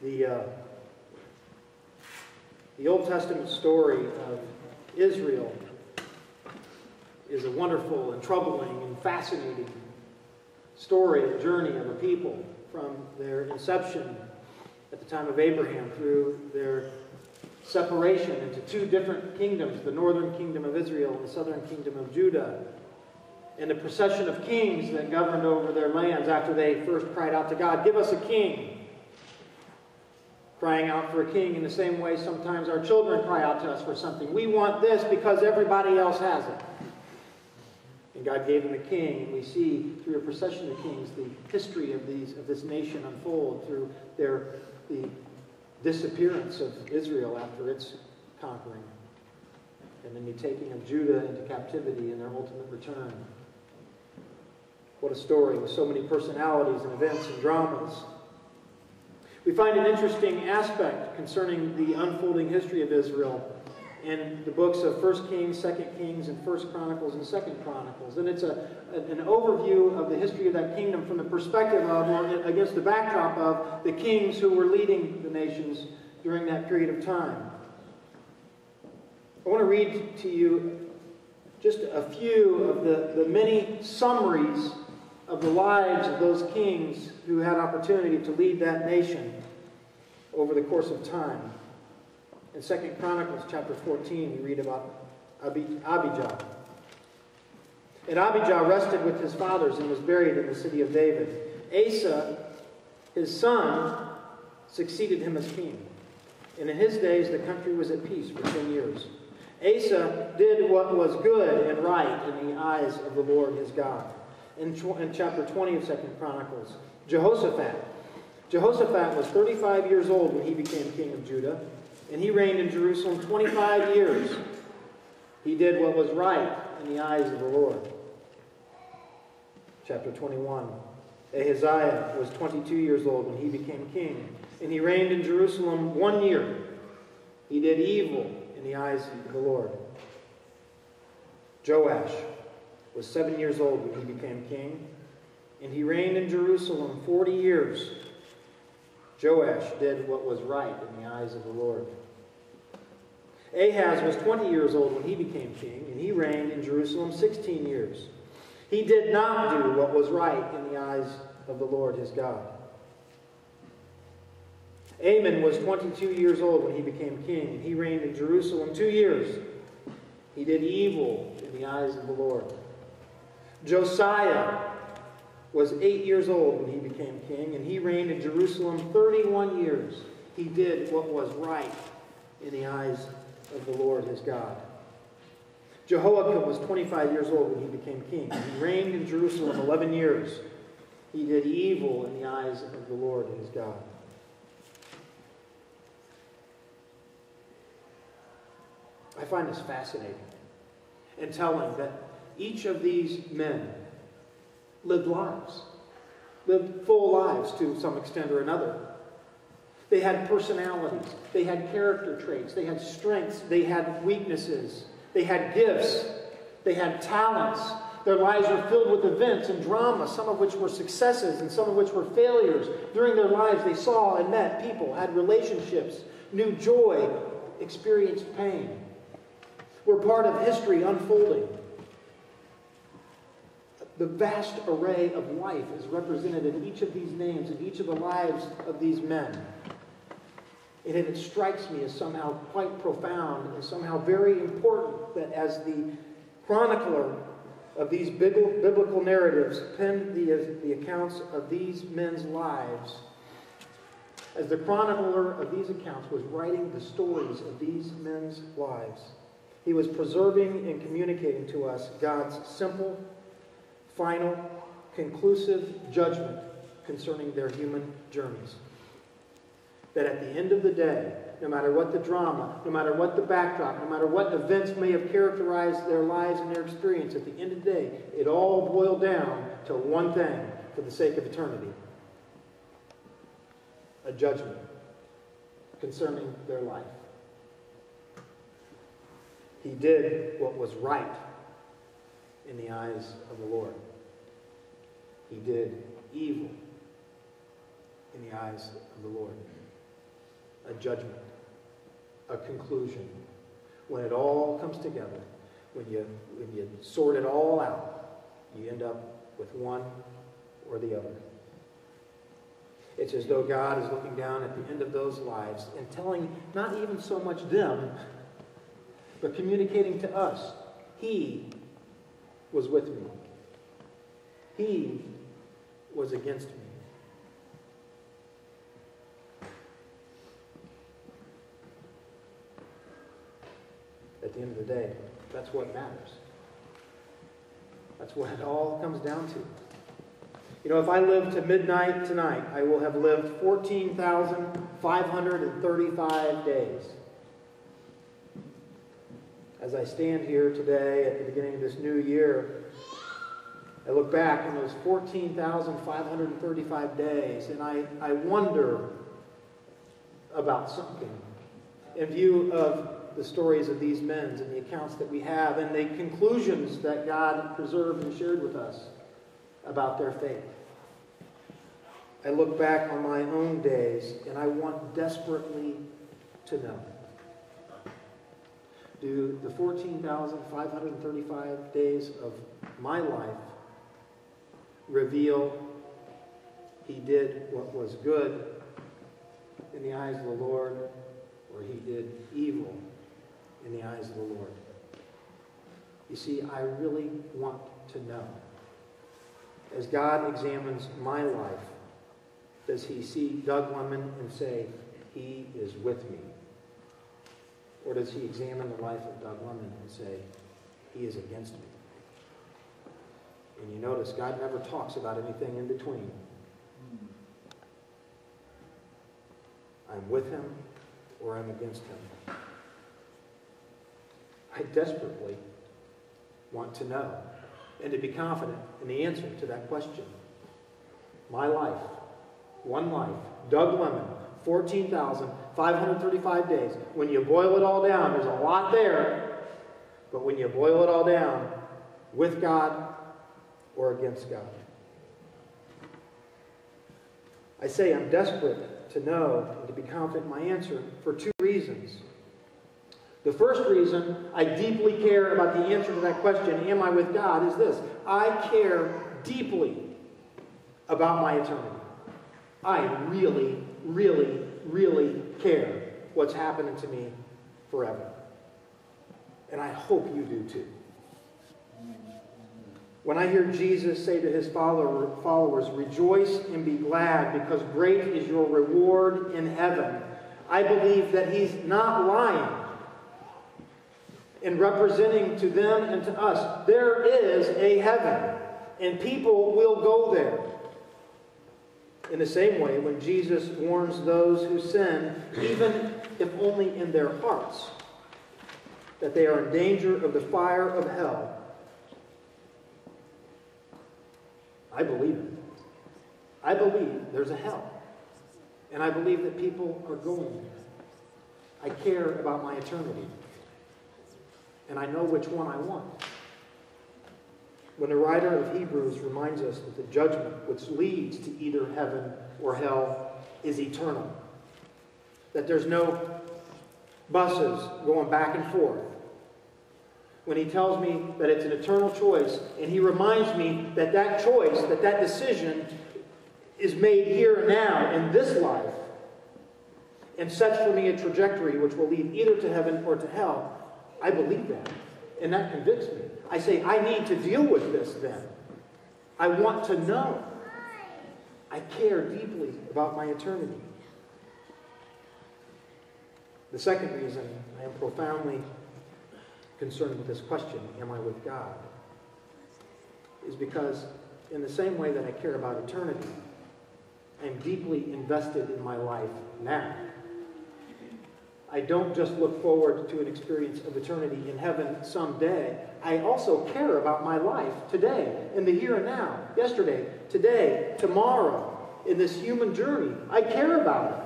The Old Testament story of Israel is a wonderful and troubling and fascinating story, a journey of a people from their inception at the time of Abraham through their separation into two different kingdoms, the northern kingdom of Israel and the southern kingdom of Judah, and the procession of kings that governed over their lands after they first cried out to God, "Give us a king." Crying out for a king in the same way sometimes our children cry out to us for something. We want this because everybody else has it. And God gave them a king, and we see through a procession of kings the history of this nation unfold through the disappearance of Israel after its conquering, and then the taking of Judah into captivity and their ultimate return. What a story with so many personalities and events and dramas. We find an interesting aspect concerning the unfolding history of Israel in the books of 1 Kings, 2 Kings, and 1 Chronicles and 2 Chronicles. And it's an overview of the history of that kingdom from the perspective of, or against the backdrop of, the kings who were leading the nations during that period of time. I want to read to you just a few of the many summaries of the lives of those kings who had opportunity to lead that nation over the course of time. In 2 Chronicles chapter 14, we read about Abijah. And Abijah rested with his fathers and was buried in the city of David. Asa, his son, succeeded him as king. And in his days the country was at peace for 10 years. Asa did what was good and right in the eyes of the Lord his God. In chapter 20 of 2 Chronicles, Jehoshaphat was 35 years old when he became king of Judah, and he reigned in Jerusalem 25 years. He did what was right in the eyes of the Lord. Chapter 21, Ahaziah was 22 years old when he became king, and he reigned in Jerusalem 1 year. He did evil in the eyes of the Lord. Joash was 7 years old when he became king, and he reigned in Jerusalem 40 years. Joash did what was right in the eyes of the Lord. Ahaz was 20 years old when he became king, and he reigned in Jerusalem 16 years. He did not do what was right in the eyes of the Lord his God. Amon was 22 years old when he became king, and he reigned in Jerusalem 2 years. He did evil in the eyes of the Lord. Josiah was 8 years old when he became king, and he reigned in Jerusalem 31 years. He did what was right in the eyes of the Lord his God. Jehoiakim was 25 years old when he became king, and he reigned in Jerusalem 11 years. He did evil in the eyes of the Lord his God. I find this fascinating and telling that each of these men lived full lives to some extent or another. They had personalities, they had character traits, they had strengths, they had weaknesses, they had gifts, they had talents. Their lives were filled with events and drama, some of which were successes and some of which were failures. During their lives, they saw and met people, had relationships, knew joy, experienced pain. Were part of history unfolding. The vast array of life is represented in each of these names, in each of the lives of these men. And it strikes me as somehow quite profound and somehow very important that as the chronicler of these biblical narratives penned the accounts of these men's lives, as the chronicler of these accounts was writing the stories of these men's lives, he was preserving and communicating to us God's simple, final, conclusive judgment concerning their human journeys. That at the end of the day, no matter what the drama, no matter what the backdrop, no matter what events may have characterized their lives and their experience, at the end of the day, it all boiled down to one thing for the sake of eternity. A judgment concerning their life. He did what was right in the eyes of the Lord. He did evil in the eyes of the Lord. a judgment, a conclusion. When it all comes together, when you sort it all out, you end up with one or the other. It's as though God is looking down at the end of those lives and telling not even so much them, but communicating to us, He was with me. He was against me. At the end of the day, that's what matters. That's what it all comes down to. You know, if I live to midnight tonight, I will have lived 14,535 days. As I stand here today at the beginning of this new year, I look back on those 14,535 days and I wonder about something in view of the stories of these men and the accounts that we have and the conclusions that God preserved and shared with us about their faith. I look back on my own days and I want desperately to know. Do the 14,535 days of my life reveal he did what was good in the eyes of the Lord, or he did evil in the eyes of the Lord? You see, I really want to know. As God examines my life, does he see Doug Lemon and say, he is with me? Or does he examine the life of Doug Lemon and say, he is against me? And you notice God never talks about anything in between. I'm with him or I'm against him. I desperately want to know and to be confident in the answer to that question. My life, one life, Doug Lemon, 14,535 days. When you boil it all down, there's a lot there, but when you boil it all down, with God or against God. I say I'm desperate to know and to be confident in my answer for two reasons. The first reason I deeply care about the answer to that question, am I with God, is this. I care deeply about my eternity. I really, really, really care what's happening to me forever. And I hope you do too. When I hear Jesus say to his followers, rejoice and be glad because great is your reward in heaven, I believe that he's not lying in representing to them and to us. There is a heaven, and people will go there. In the same way, when Jesus warns those who sin, even if only in their hearts, that they are in danger of the fire of hell, I believe it. I believe there's a hell. And I believe that people are going there. I care about my eternity. And I know which one I want. When the writer of Hebrews reminds us that the judgment which leads to either heaven or hell is eternal. That there's no buses going back and forth. When he tells me that it's an eternal choice, and he reminds me that that choice, that decision is made here and now in this life, and sets for me a trajectory which will lead either to heaven or to hell, I believe that. And that convicts me. I say, I need to deal with this then. I want to know. I care deeply about my eternity. The second reason I am profoundly concerned with this question, am I with God, is because in the same way that I care about eternity, I am deeply invested in my life now. I don't just look forward to an experience of eternity in heaven someday. I also care about my life today, in the here and now, yesterday, today, tomorrow, in this human journey. I care about it.